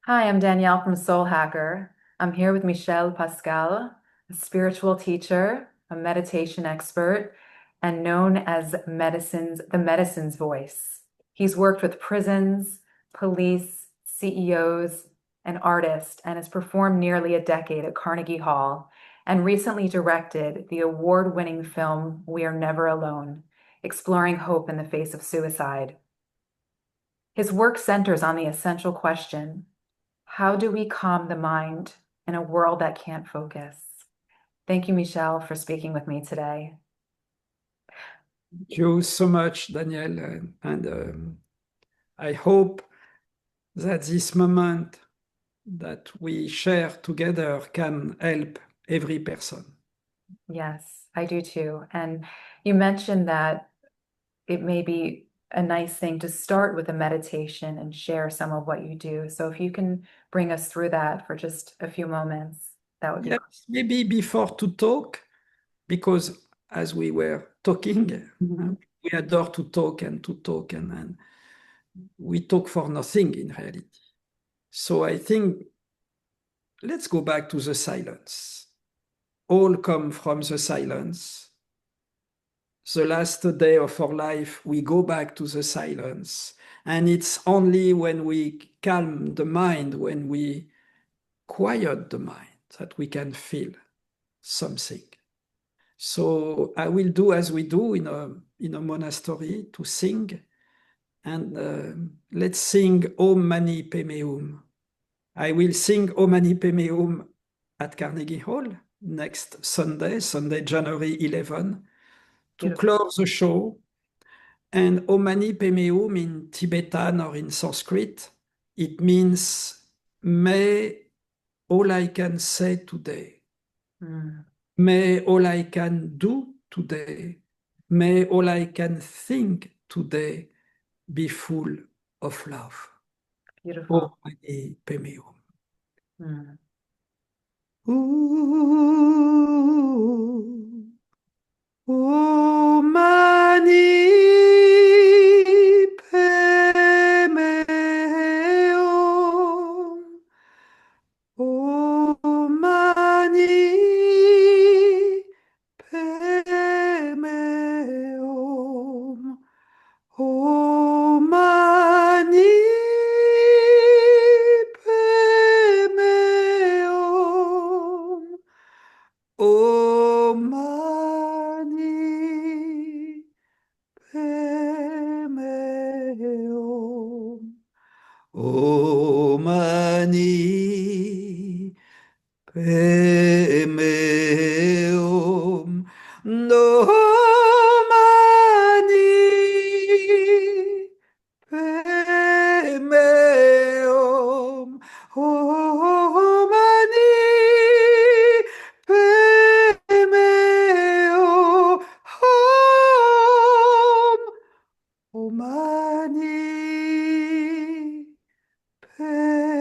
Hi, I'm Danielle from Soulhakker. I'm here with Michel Pascal, a spiritual teacher, a meditation expert, and known as the medicine's voice. He's worked with prisons, police, CEOs, and artists, and has performed nearly a decade at Carnegie Hall, and recently directed the award-winning film We Are Never Alone, exploring hope in the face of suicide. His work centers on the essential question: how do we calm the mind in a world that can't focus? Thank you, Michel, for speaking with me today. Thank you so much, Danielle. And I hope that this moment that we share together can help every person. Yes, I do too. And you mentioned that it may be a nice thing to start with a meditation and share some of what you do. So if you can bring us through that for just a few moments, that would be Yes, great. maybe before to talk, because as we were talking, Mhm. we adore to talk and to talk, and we talk for nothing in reality. So I think let's go back to the silence. All come from the silence. The last day of our life, we go back to the silence. And it's only when we calm the mind, when we quiet the mind, that we can feel something. So I will do as we do in a monastery to sing. And let's sing Om Mani Padme Hum. I will sing Om Mani Padme Hum at Carnegie Hall next Sunday, Sunday, January 11, to Beautiful. close the show. And Om Mani Padme Hum in Tibetan or in Sanskrit, it means, may all I can say today, Mm, may all I can do today, may all I can think today be full of love. Om beautiful. Mani Padme Hum. Mm. Om Mani Padme Hum. Om Mani Padme Hum. Om Mani Padme Hum. Om Mani Padme Hum. Om Mani Padme Hum. No Mani Padme Hum. Om Mani Padme Hum. Om Mani Padme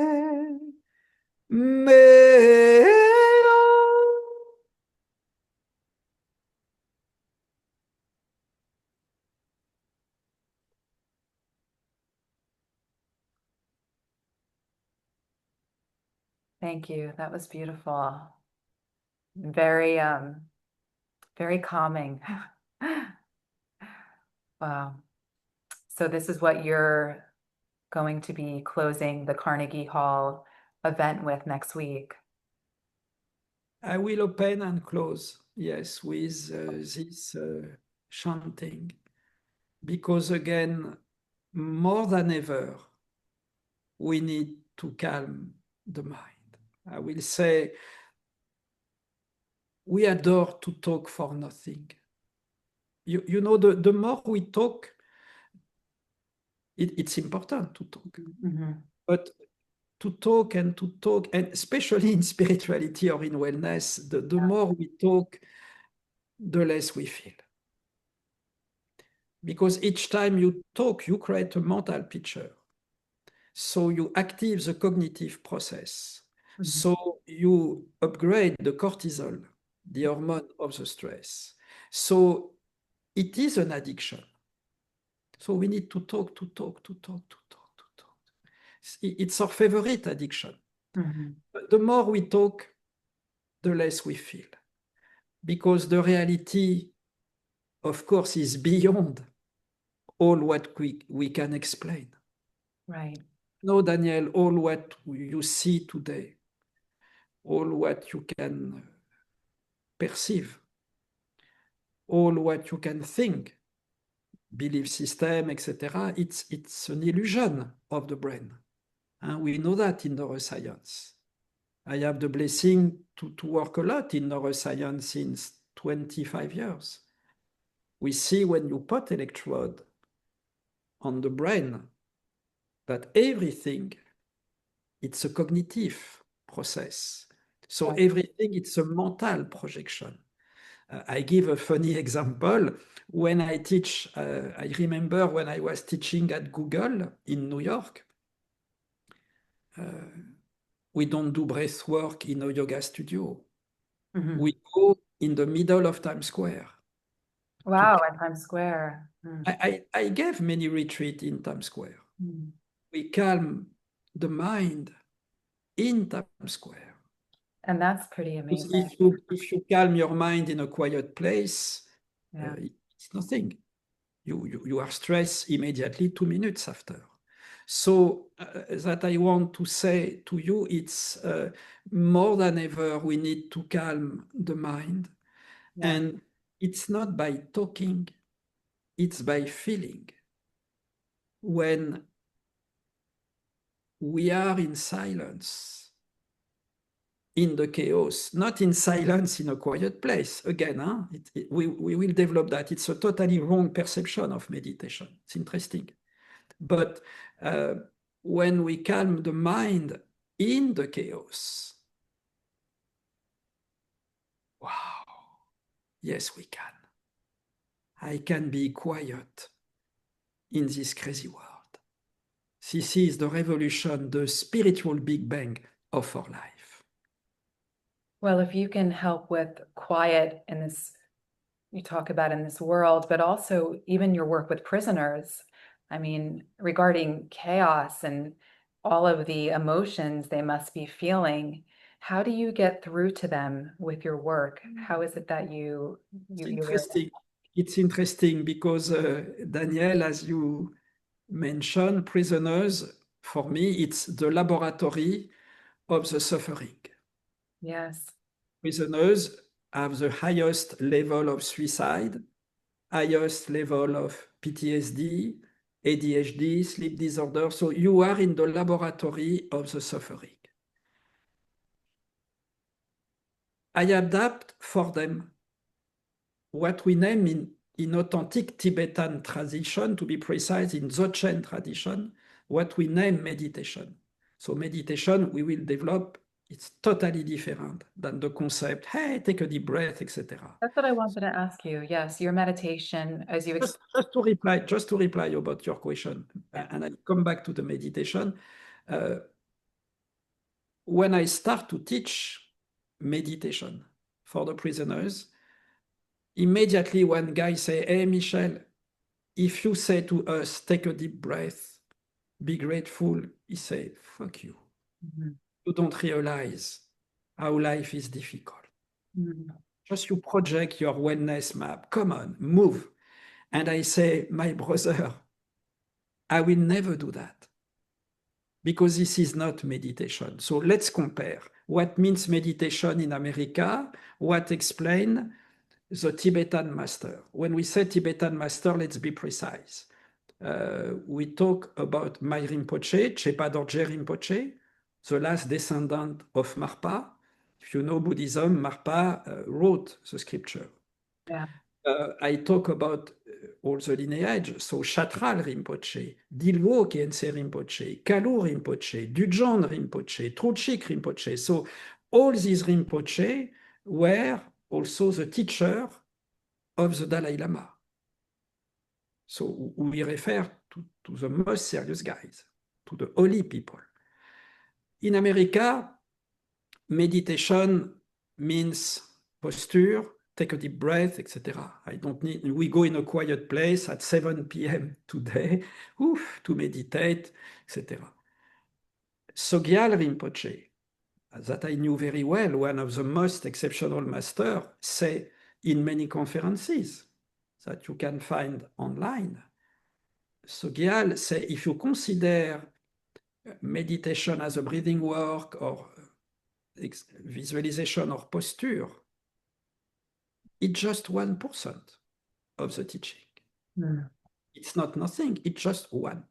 Hum. Thank you. That was beautiful. Very, very calming. Wow. So this is what you're going to be closing the Carnegie Hall event with next week. I will open and close, yes, with this chanting, because again, more than ever, we need to calm the mind. I will say, we adore to talk for nothing. You know, the more we talk, it's important to talk, Mhm. but to talk, and especially in spirituality or in wellness, the more we talk, the less we feel. Because each time you talk, you create a mental picture. So you active the cognitive process. Mhm. So you upgrade the cortisol, the hormone of the stress. So it is an addiction. So we need to talk, to talk, to talk, to talk, to talk. It's our favorite addiction. Mhm. The more we talk, the less we feel. Because the reality, of course, is beyond all what we can explain. Right. No, Danielle, all what you see today, all what you can perceive, all what you can think, belief system, etc., it's an illusion of the brain. And we know that in neuroscience. I have the blessing to work a lot in neuroscience since 25 years. We see when you put electrode on the brain that everything, it's a cognitive process. So Yeah. everything, it's a mental projection. I give a funny example. When I teach, I remember when I was teaching at Google in New York, uh, we don't do breath work in a yoga studio. Mhm. We go in the middle of Times Square. To, Wow, at Times Square. Mm. I gave many retreats in Times Square. Mm. We calm the mind in Times Square. And that's pretty Because amazing. if you calm your mind in a quiet place, Yeah. it's nothing. You are stressed immediately 2 minutes after. So that I want to say to you, it's more than ever we need to calm the mind. Yeah. And it's not by talking, it's by feeling. When we are in silence, in the chaos, not in silence in a quiet place. Again, huh? We will develop that. It's a totally wrong perception of meditation. It's interesting. But when we calm the mind in the chaos, wow, yes, we can. I can be quiet in this crazy world. This is the revolution, the spiritual Big Bang of our life. Well, if you can help with quiet in this, you talk about in this world, but also even your work with prisoners, I mean, regarding chaos and all of the emotions they must be feeling, how do you get through to them with your work? How is it that It's you hear them? interesting. It's interesting because, Danielle, as you mentioned, prisoners, for me, it's the laboratory of the suffering. Yes. Prisoners have the highest level of suicide, highest level of PTSD, ADHD, sleep disorder. So you are in the laboratory of the suffering. I adapt for them what we name in authentic Tibetan tradition, to be precise, in Dzogchen tradition, what we name meditation. So meditation, we will develop, it's totally different than the concept, hey, take a deep breath, etc. That's what I wanted to ask you. Yes, your meditation, as you explained. Just to reply about your question, Yeah. and I come back to the meditation. When I start to teach meditation for the prisoners, immediately one guy say, hey, Michel, if you say to us, take a deep breath, be grateful, he say, fuck you. Mhm. You don't realize how life is difficult. Mhm. Just you project your wellness map. Come on, move. And I say, my brother, I will never do that because this is not meditation. So let's compare what means meditation in America, what explain the Tibetan master. When we say Tibetan master, let's be precise. We talk about my Rinpoche, Chepa Dorje Rinpoche, the last descendant of Marpa. If you know Buddhism, Marpa wrote the scripture. Yeah. I talk about all the lineage, so Chatral Rinpoche, Dilwo Khyentse Rinpoche, Kalu Rinpoche, Dujon Rinpoche, Truchik Rinpoche. So all these Rinpoche were also the teacher of the Dalai Lama. So we refer to the most serious guys, to the holy people. In America, meditation means posture, take a deep breath, etc. I don't need, we go in a quiet place at 7 p.m. today, to meditate, etc. Sogyal Rinpoche, that I knew very well, one of the most exceptional masters, say in many conferences that you can find online. Sogyal say, if you consider meditation as a breathing work or visualization or posture, it's just 1% of the teaching. Mm. It's not nothing, it's just 1%.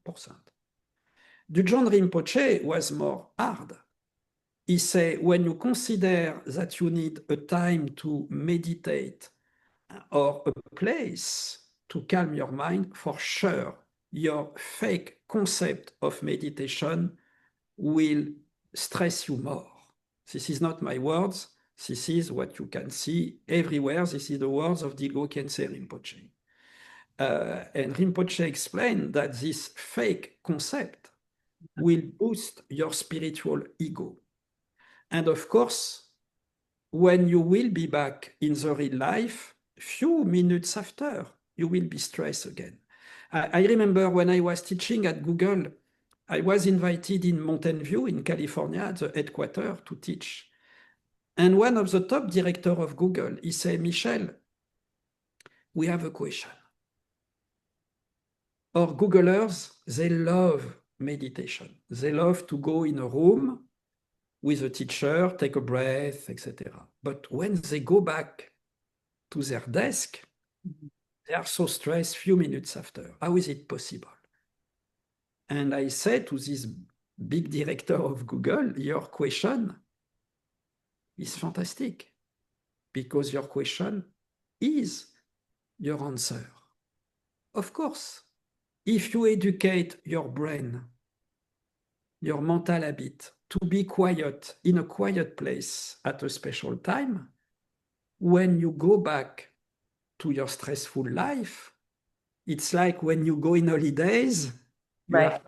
Dudjom Rinpoche was more hard. He said, when you consider that you need a time to meditate or a place to calm your mind, for sure, your fake concept of meditation will stress you more. This is not my words. This is what you can see everywhere. This is the words of Dilgo Khyentse Rinpoche. And Rinpoche explained that this fake concept will boost your spiritual ego. And of course, when you will be back in the real life, few minutes after, you will be stressed again. I remember when I was teaching at Google, I was invited in Mountain View in California at the headquarters to teach. And one of the top directors of Google, he said, Michel, we have a question. Our Googlers, they love meditation. They love to go in a room with a teacher, take a breath, etc. But when they go back to their desk, they are so stressed few minutes after. How is it possible? And I said to this big director of Google, your question is fantastic because your question is your answer. Of course, if you educate your brain, your mental habit to be quiet in a quiet place at a special time, when you go back to your stressful life, it's like when you go in holidays, Right.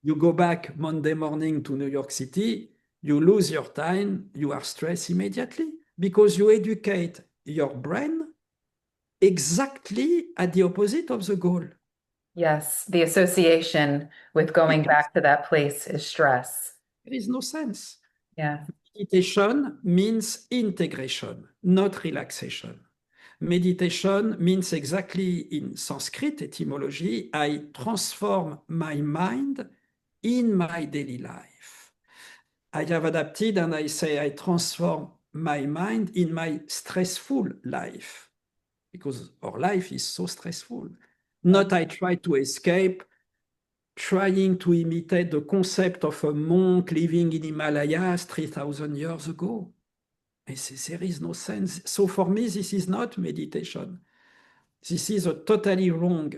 you go back Monday morning to New York City, you lose your time, you are stressed immediately because you educate your brain exactly at the opposite of the goal. Yes, the association with going back to that place is stress. There is no sense. Yeah. Meditation means integration, not relaxation. Meditation means exactly in Sanskrit etymology, I transform my mind in my daily life. I have adapted and I say I transform my mind in my stressful life because our life is so stressful. Not I try to escape, trying to imitate the concept of a monk living in Himalayas 3,000 years ago. And there is no sense. So for me, this is not meditation. This is a totally wrong,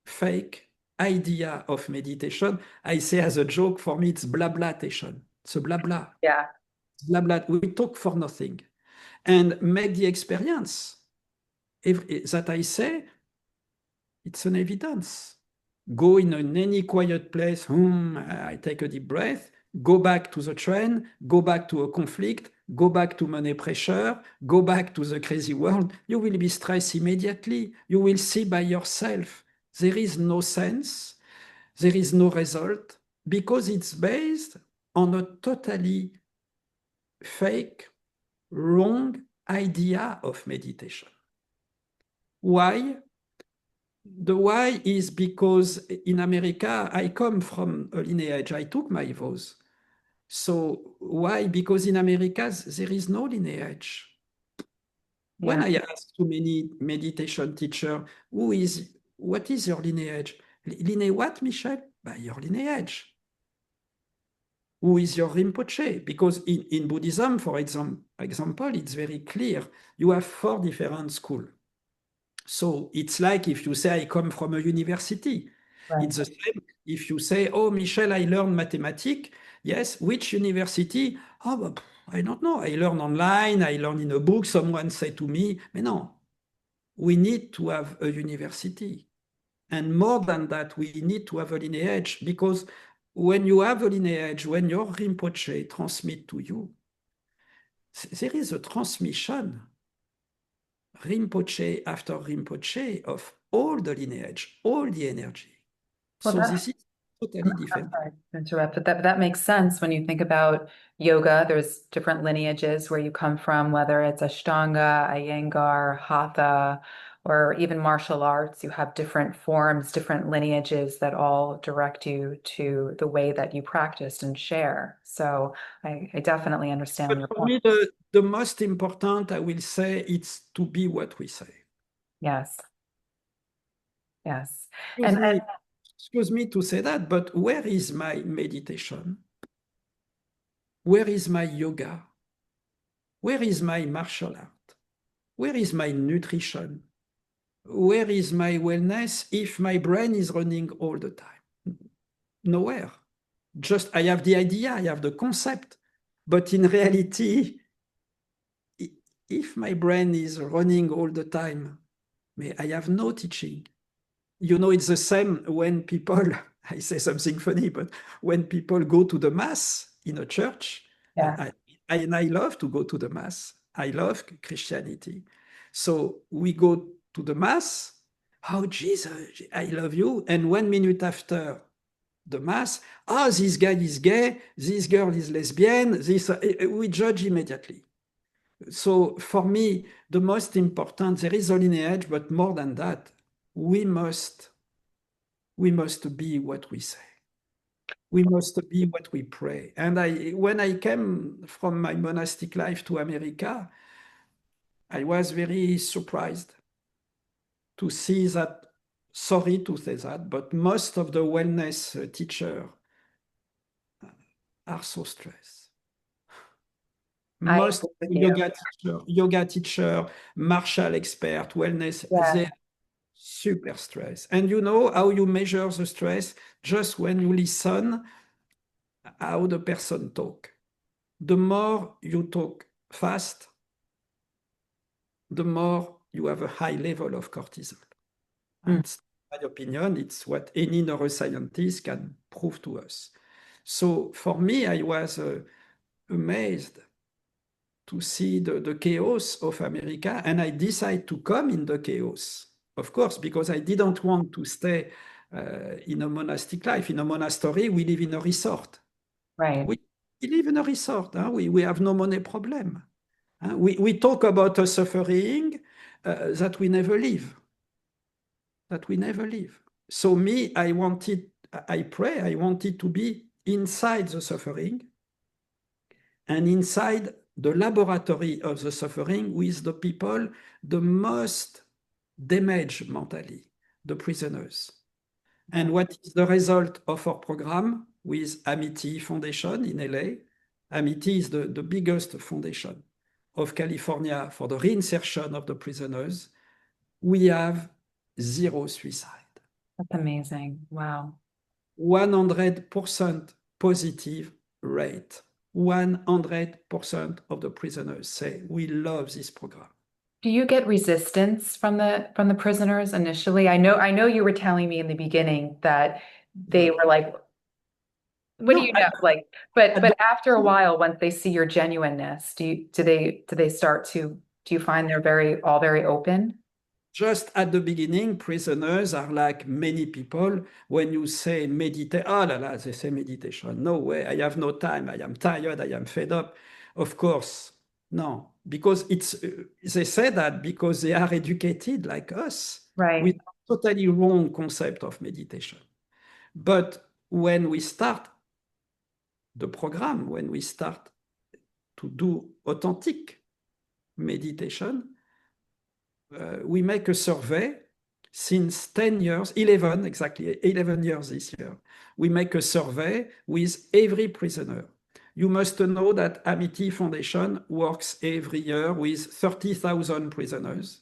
fake idea of meditation. I say as a joke, for me, it's blablatation. It's a blabla. Yeah. Blabla. We talk for nothing. And make the experience. That I say, it's an evidence. Go in any quiet place, I take a deep breath, go back to the train, go back to a conflict, go back to money pressure, go back to the crazy world. You will be stressed immediately. You will see by yourself. There is no sense, there is no result, because it's based on a totally fake, wrong idea of meditation. Why? The why is because in America, I come from a lineage, I took my vows. So why? Because in America, there is no lineage. When Yeah. I ask too many meditation teacher, what is your lineage? Lineage what, Michel? By your lineage. Who is your Rinpoche? Because in Buddhism, for example, it's very clear. You have 4 different schools. So it's like if you say, I come from a university. Right. It's the same if you say, oh, Michel, I learned mathematics. Yes, which university? Oh, but I don't know. I learn online, I learn in a book, someone said to me, but no, we need to have a university. And more than that, we need to have a lineage because when you have a lineage, when your Rinpoche transmit to you, there is a transmission Rinpoche after Rinpoche of all the lineage, all the energy. Well, So this is totally I'm different. sorry to interrupt, but that makes sense when you think about yoga. There's different lineages where you come from, whether it's Ashtanga, Iyengar, Hatha, or even martial arts. You have different forms, different lineages that all direct you to the way that you practiced and share. So I definitely understand But your for point. me, the most important, I will say, it's to be what we say. Yes, yes. Excuse And me, excuse me to say that, but where is my meditation? Where is my yoga? Where is my martial art? Where is my nutrition? Where is my wellness if my brain is running all the time? Nowhere. Just I have the idea, I have the concept, but in reality, if my brain is running all the time, I have no teaching. You know, it's the same when people, I say something funny, but when people go to the mass in a church, yeah, and I love to go to the mass. I love Christianity. So we go to the mass. Oh, Jesus, I love you. And 1 minute after the mass, this guy is gay, this girl is lesbian, we judge immediately. So for me, the most important, there is a lineage, but more than that, we must we must be what we say. We must be what we pray. And when I came from my monastic life to America, I was very surprised to see that, sorry to say that, but most of the wellness teachers are so stressed. I Most agree with you. yoga teacher, martial expert, wellness, Yeah, they are super stressed. And you know how you measure the stress? Just when you listen how the person talk. The more you talk fast, the more you have a high level of cortisol. mm, It's my opinion, it's what any neuroscientist can prove to us. So for me, I was amazed to see the chaos of America, and I decided to come in the chaos, of course, because I didn't want to stay in a monastic life. In a monastery, we live in a resort. right. We, we live in a resort. Huh? We have no money problem. We talk about a suffering that we never live, that we never live. So me, I pray, I wanted to be inside the suffering and inside the laboratory of the suffering with the people the most damaged mentally, the prisoners. Yeah, And what is the result of our program with Amity Foundation in LA? Amity is the biggest foundation of California for the reinsertion of the prisoners. We have zero suicide, that's amazing. Wow. 100% positive rate. 100% of the prisoners say, we love this program. Do you get resistance from the prisoners initially? I know you were telling me in the beginning that they No, were like, what do no you know? Like, but at the but after a while, once they see your genuineness, do they start to do you find they're all very open? Just at the beginning, prisoners are like many people. When you say meditate, oh la la, they say meditation. No way, I have no time. I am tired. I am fed up. Of course, no, because they say that because they are educated like us with Right. totally wrong concept of meditation. But when we start the program, when we start to do authentic meditation, we make a survey since 10 years, 11 exactly, 11 years this year. We make a survey with every prisoner. You must know that Amity Foundation works every year with 30,000 prisoners.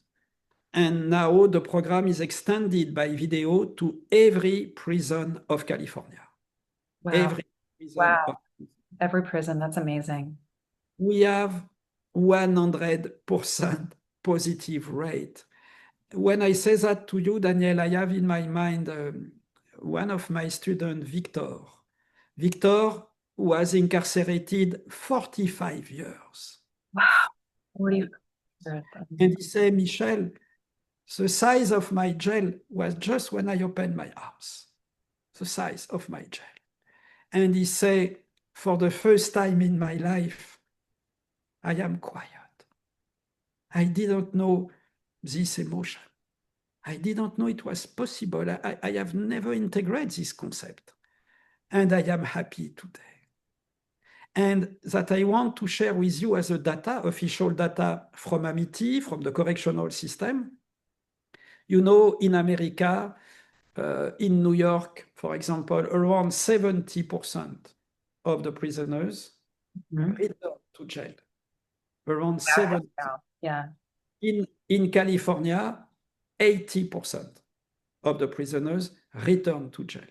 And now the program is extended by video to every prison of California. Wow. Every prison of Wow. Every prison, that's amazing. We have 100% positive rate. When I say that to you, Danielle, I have in my mind one of my students, Victor. Victor was incarcerated 45 years. Wow. 40. And he said, Michel, the size of my jail was just when I opened my arms. the size of my jail. And he said, for the first time in my life, I am quiet. I didn't know this emotion. I didn't know it was possible. I have never integrated this concept. And I am happy today. And that I want to share with you as a data, official data from Amity, from the correctional system. You know, in America, in New York, for example, around 70% of the prisoners Mhm. return to jail. Around Wow. 70. Yeah. In California, 80% of the prisoners return to jail.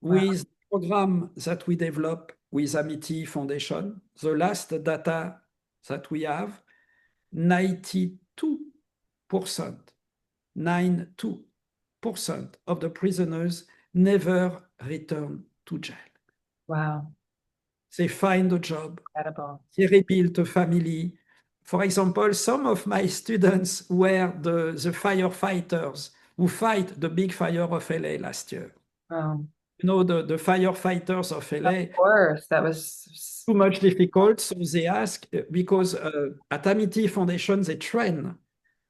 Wow. With the program that we develop with Amity Foundation, the last data that we have, 92%, 92% of the prisoners never return to jail. Wow. They find a job, Incredible. they rebuild a family. For example, some of my students were the firefighters who fight the big fire of LA last year. Oh, You know, the firefighters of of LA, course. That was, too much difficult. So they ask, because at Amity Foundation, they train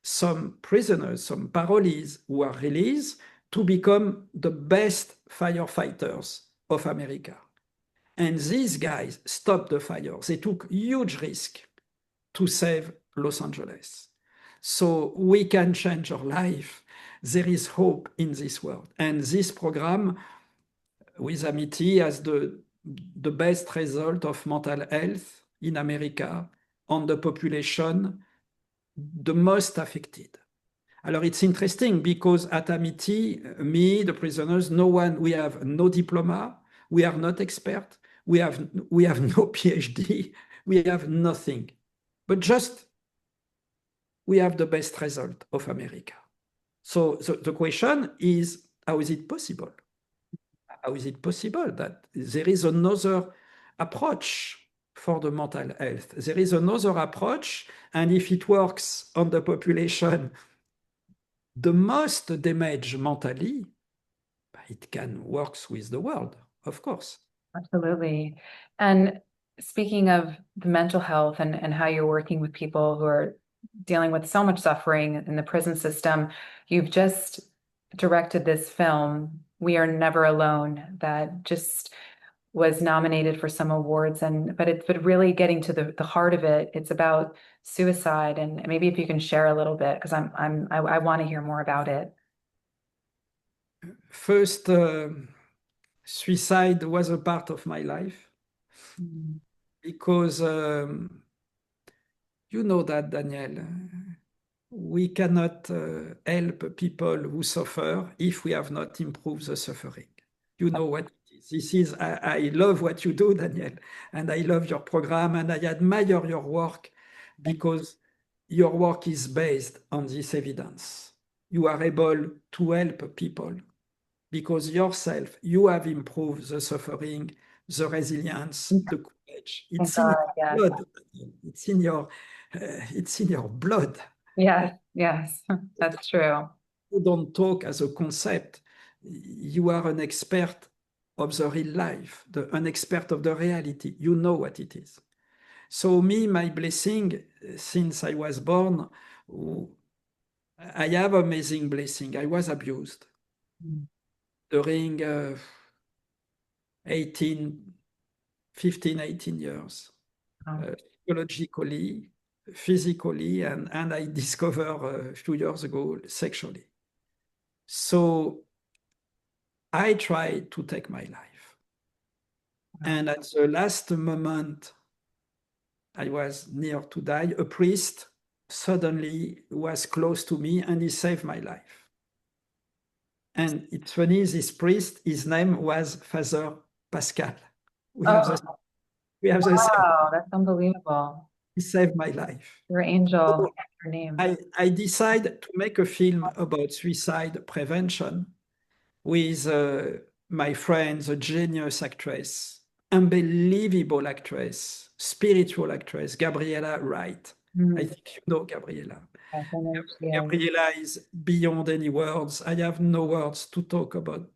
some prisoners, some parolees who are released to become the best firefighters of America. And these guys stopped the fire. They took huge risk to save Los Angeles. So we can change our life. There is hope in this world. And this program with Amity has the best result of mental health in America on the population the most affected. Alors, it's interesting because at Amity, me, the prisoners, no one, we have no diploma, we are not expert, we have no PhD, we have nothing. But just we have the best result of America. So the question is, how is it possible? How is it possible that there is another approach for the mental health? There is another approach, and if it works on the population the most damaged mentally, it can work with the world, of course. absolutely. And speaking of the mental health and how you're working with people who are dealing with so much suffering in the prison system, you've just directed this film, We Are Never Alone, that just was nominated for some awards. But really getting to the heart of it, it's about suicide. And maybe if you can share a little bit, because I want to hear more about it. First, suicide was a part of my life Mm. because you know that, Danielle, we cannot help people who suffer if we have not improved the suffering. You know what it is. This is, I love what you do, Danielle, and I love your program, and I admire your work because your work is based on this evidence. You are able to help people because yourself, you have improved the suffering, the resilience, the courage. Thank It's in God, your yes. blood. It's in your blood. Yes, yes, that's true. You don't talk as a concept. You are an expert of the real life, an expert of the reality. You know what it is. So me, my blessing, since I was born, I have amazing blessing. I was abused Mm. during 18, 15, 18 years, Oh, psychologically, physically, and I discovered a few years ago sexually. So I tried to take my life. wow. And at the last moment, I was near to die. A priest suddenly was close to me and he saved my life. And it's funny, this priest, his name was Father Pascal. We have the, Oh, we have the same. wow, that's unbelievable. He saved my life. Your angel, So your name. I decided to make a film about suicide prevention with my friend, the genius actress, unbelievable actress, spiritual actress, Gabriella Wright. I Mm. think you know Gabriella. Yes, I know she is. Gabriella is beyond any words. I have no words to talk about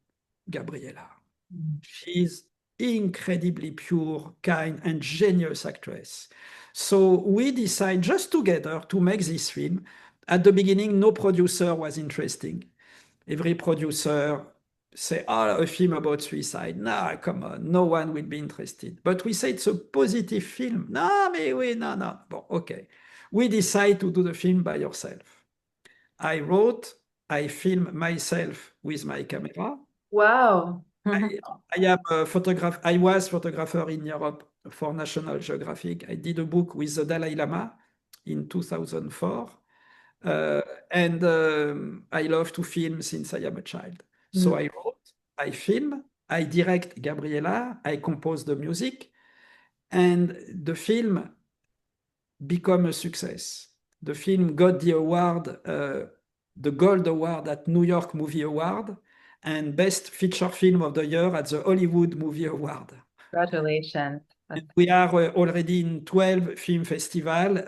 Gabriella. Mm. She's incredibly pure, kind, and genius actress. So we decide just together to make this film. At the beginning, no producer was interested. Every producer say, oh, a film about suicide. Nah, come on, no one will be interested. But we say it's a positive film. No, mais oui, no, no. Bon, okay. We decide to do the film by yourself. I wrote, I film myself with my camera. Wow. I, I am a photographer. I was photographer in Europe for National Geographic. I did a book with the Dalai Lama in 2004. Uh, and I love to film since I am a child. So Mm. I wrote, I film, I direct Gabriella, I compose the music, and the film become a success. The film got the award, the Gold Award at New York Movie Award, and Best Feature Film of the Year at the Hollywood Movie Award. Congratulations. We are already in 12 film festivals.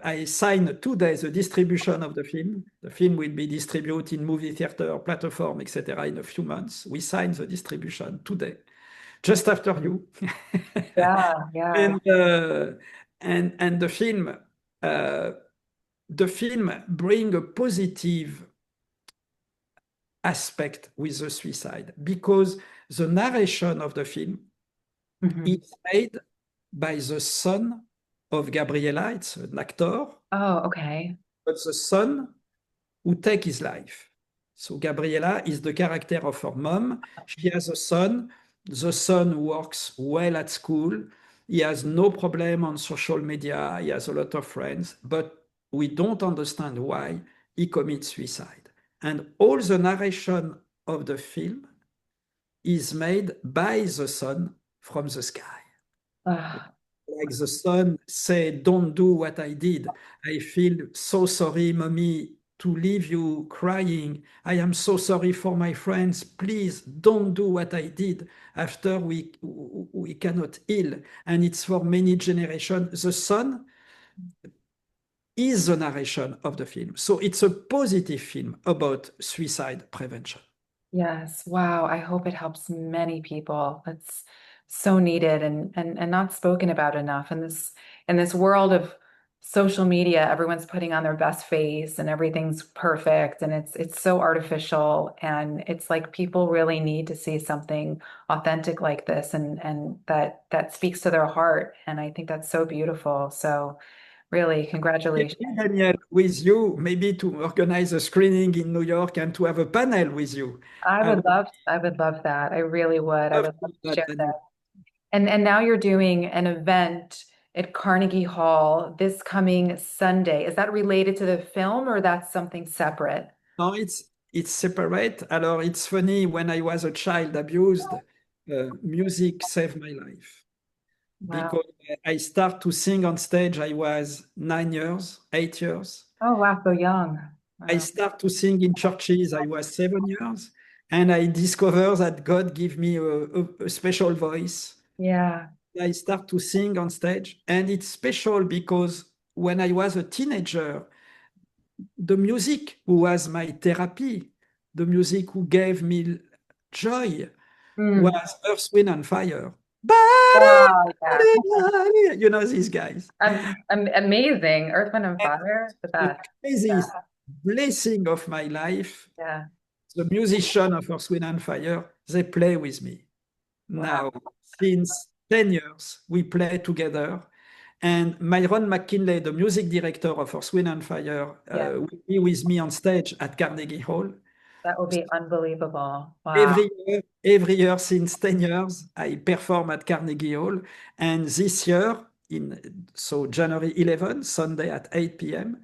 I signed today the distribution of the film. The film will be distributed in movie theater, platform, etc. in a few months. We signed the distribution today, just after you. Yeah, yeah. and, uh, and the film bring a positive aspect with the suicide because the narration of the film Mhm. is made by the son of Gabriella. It's an actor, Oh, okay. but the son who take his life. So Gabriella is the character of her mom. She has a son. The son works well at school. He has no problem on social media. He has a lot of friends, but we don't understand why he commits suicide. And all the narration of the film is made by the son from the sky. Ah, Like the son said, don't do what I did. I feel so sorry, mommy, to leave you crying. I am so sorry for my friends. Please don't do what I did after we cannot heal. And it's for many generations. The son is the narration of the film. So it's a positive film about suicide prevention. yes. Wow. I hope it helps many people. It's so needed and not spoken about enough in this world of social media, everyone's putting on their best face and everything's perfect and it's so artificial and it's like people really need to see something authentic like this and that speaks to their heart. And I think that's so beautiful. So really, congratulations. Maybe, Daniel, with you, maybe to organize a screening in New York and to have a panel with you. I would I would love that. I really would. I love would to love do to that, share Daniel. that. And now you're doing an event at Carnegie Hall this coming Sunday. Is that related to the film or that's something separate? No, it's separate. Alors, it's funny, when I was a child abused, music saved my life Wow. because I start to sing on stage. I was 9 years, 8 years. Oh, wow, so young. I Wow. start to sing in churches. I was 7 years, and I discover that God gave me a special voice. Yeah. I start to sing on stage, and it's special because when I was a teenager, the music was my therapy, the music who gave me joy Mm. was Earth, Wind, and Fire. Wow, yeah. You know these guys. I'm amazing. Earth, Wind, and Fire, the The best. Yeah. craziest blessing of my life, Yeah. the musician of Earth, Wind, and Fire, they play with me. Wow. Now, since 10 years, we play together. And Myron McKinley, the music director of Earth, Wind and Fire, Yeah. will be with me on stage at Carnegie Hall. That would be unbelievable. Wow. Every year since 10 years, I perform at Carnegie Hall. And this year, so January 11, Sunday at 8 p.m.,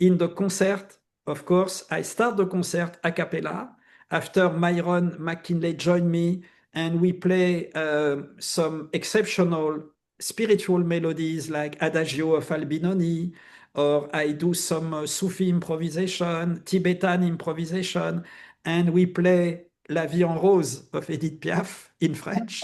in the concert, of course, I start the concert a cappella. After Myron McKinley joined me, and we play some exceptional spiritual melodies like Adagio of Albinoni, or I do some Sufi improvisation, Tibetan improvisation, and we play La Vie en Rose of Edith Piaf in French.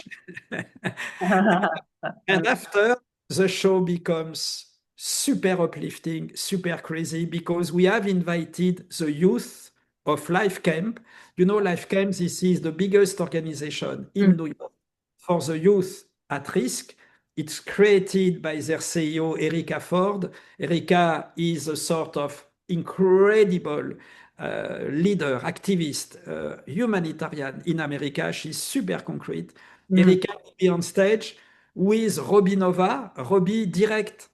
And after, the show becomes super uplifting, super crazy, because we have invited the youth of Life Camp. You know, Life Camp, this is the biggest organization Mm, in New York for the youth at risk. It's created by their CEO, Erica Ford. Erica is a sort of incredible leader, activist, humanitarian in America. She's super concrete. mm. Erica will be on stage with Robbie Nova. Robbie direct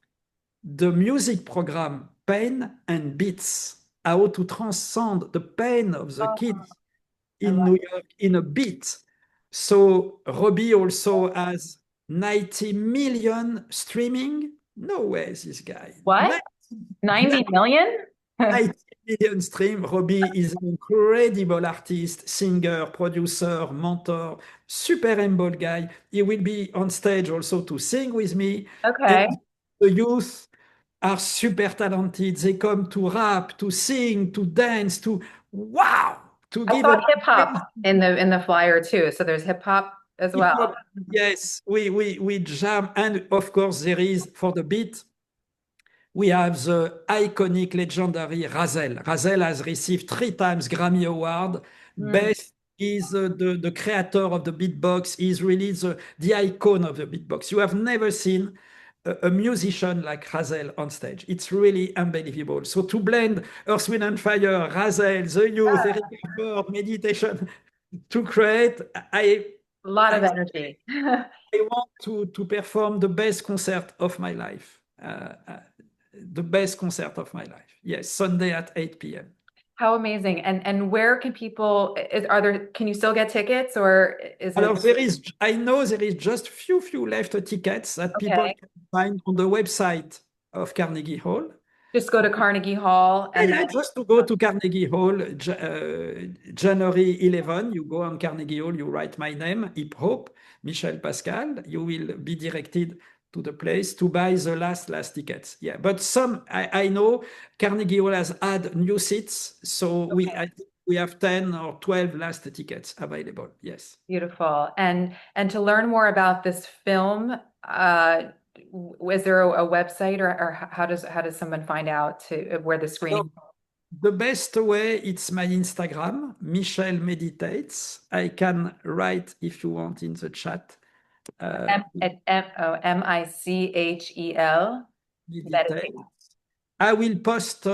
the music program Pain and Beats, how to transcend the pain of the Oh, kids I in love New York in a beat. So Robbie also has 90 million streaming. No way, this guy. what? 90 million? 90 million stream. Robbie is an incredible artist, singer, producer, mentor, super humble guy. He will be on stage also to sing with me. And Okay. the youth are super talented. They come to rap, to sing, to dance, to wow, to I give saw an hip hop in the flyer too. So there's hip hop as hip well. hop. Yes, we jam. And of course, there is for the beat, we have the iconic, legendary Razel. Razel has received 3 times Grammy Award. Mm. Best is the creator of the beatbox. Is really the icon of the beatbox. You have never seen a musician like Razel on stage. It's really unbelievable. So to blend Earth, Wind and Fire, Razel, the youth, Eric Ford, meditation, to create, A lot of I energy. I want to perform the best concert of my life. The best concert of my life. Yes, Sunday at 8 p.m. How amazing. And where can people are there can you still get tickets or is it Alors, there is, I know there is just few left tickets that people okay? can find on the website of Carnegie Hall. Just go to Carnegie Hall Yeah, and yeah, then just to go to Carnegie Hall, January 11, you go on Carnegie Hall, you write my name, Hip Hop, Michel Pascal, you will be directed to the place to buy the last tickets. Yeah, but I know Carnegie Hall has had new seats, so I think we have 10 or 12 last tickets available. Yes. beautiful. And to learn more about this film, is there a website or how does someone find out to where the So screening? the best way, it's my Instagram, Michel Meditates. I can write if you want in the chat. Uh, Michel meditate. meditate. I will post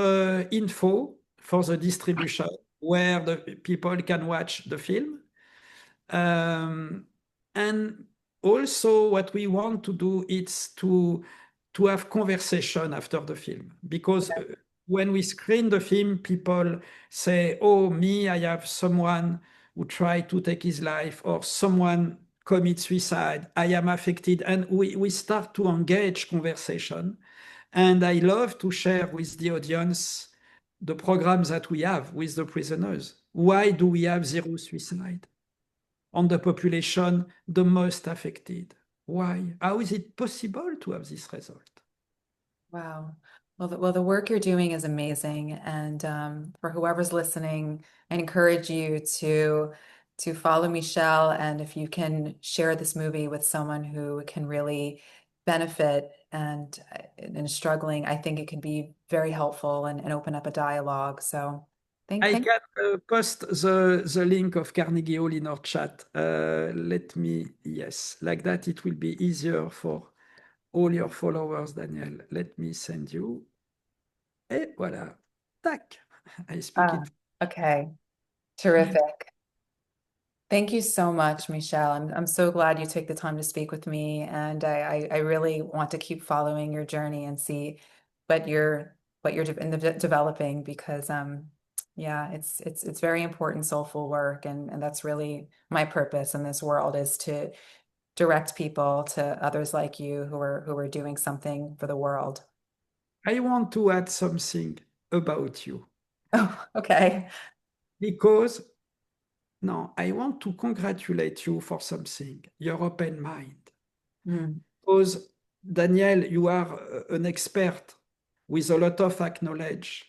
info for the distribution where the people can watch the film. Um, and also what we want to do is to have conversation after the film because when we screen the film, people say, "Oh, me, I have someone who tried to take his life, or someone commit suicide. I am affected," and we start to engage conversation. And I love to share with the audience the programs that we have with the prisoners. Why do we have zero suicide on the population the most affected? Why? How is it possible to have this result? Wow. Well, the work you're doing is amazing. And for whoever's listening, I encourage you to follow Michelle. And if you can share this movie with someone who can really benefit and is struggling, I think it can be very helpful and open up a dialogue. So I thank can post the link of Carnegie Hall in our chat. Let me, yes, like that it will be easier for all your followers, Daniel. Let me send you. Et voilà. Tac. I speak Ah, it. okay. Yes. Terrific. Thank you so much, Michelle. I'm so glad you took the time to speak with me, and I really want to keep following your journey and see what you're developing because yeah, it's very important soulful work, and that's really my purpose in this world is to direct people to others like you who are doing something for the world. I want to add something about you Oh, okay. because no, I want to congratulate you for something, your open mind. Mm, Because Daniel, you are an expert with a lot of knowledge,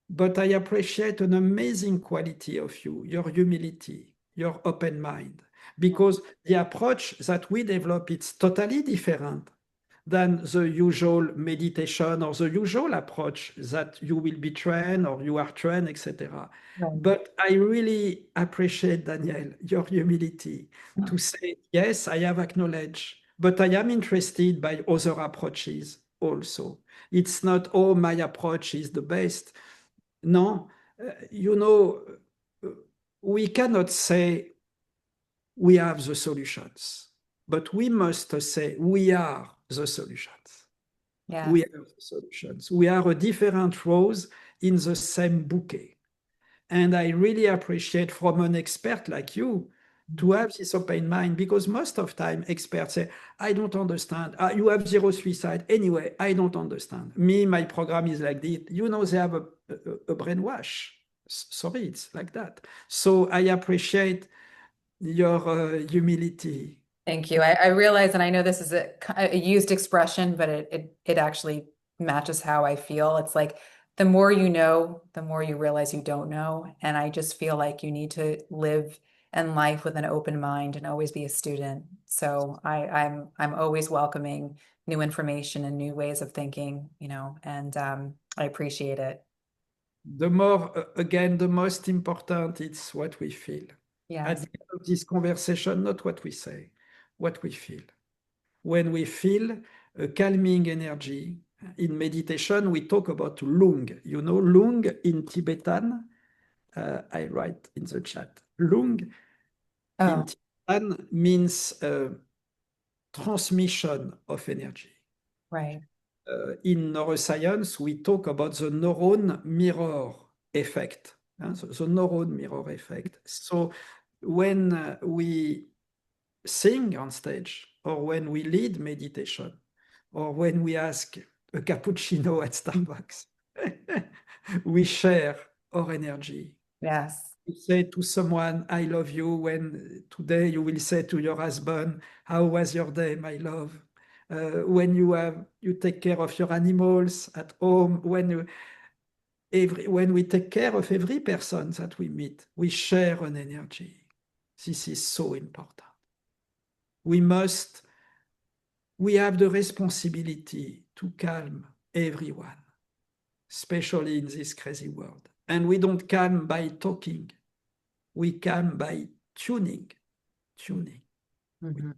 but I appreciate an amazing quality of you, your humility, your open mind, yeah. because the approach that we develop, it's totally different than the usual meditation or the usual approach that you will be trained or you are trained, etc. Right. But I really appreciate, Danielle, your humility to say, yes, I have acknowledged, but I am interested by other approaches also. It's not, oh, my approach is the best. No, you know, uh, we cannot say we have the solutions, but we must say we are the solutions. We Yes. have the solutions. We are a different rose in the same bouquet. And I really appreciate from an expert like you to have this open mind, because most of time experts say, I don't understand. You have zero suicide. Anyway, I don't understand. Me, my program is like this. You know, they have a brainwash. Sorry, it's like that. So I appreciate your humility. Thank you. I realize, and I know this is a used expression, but it actually matches how I feel. It's like the more you know, the more you realize you don't know. And I just feel like you need to live in life with an open mind and always be a student. So I'm always welcoming new information and new ways of thinking, and I appreciate it. The more, again, the most important, it's what we feel. At Yes. the end of this conversation, not what we say, what we feel. When we feel a calming energy, in meditation, we talk about lung. You know, lung in Tibetan, I write in the chat. Lung in Oh, Tibetan means transmission of energy. right. In neuroscience, we talk about the neuron mirror effect. So the neuron mirror effect. So when we sing on stage, or when we lead meditation, or when we ask a cappuccino at Starbucks, we share our energy. Yes. You say to someone, I love you, when today you will say to your husband, how was your day, my love? When you take care of your animals at home, when we take care of every person that we meet, we share an energy. This is so important. We must, we have the responsibility to calm everyone, especially in this crazy world. And we don't calm by talking. We calm by tuning. We Mhm.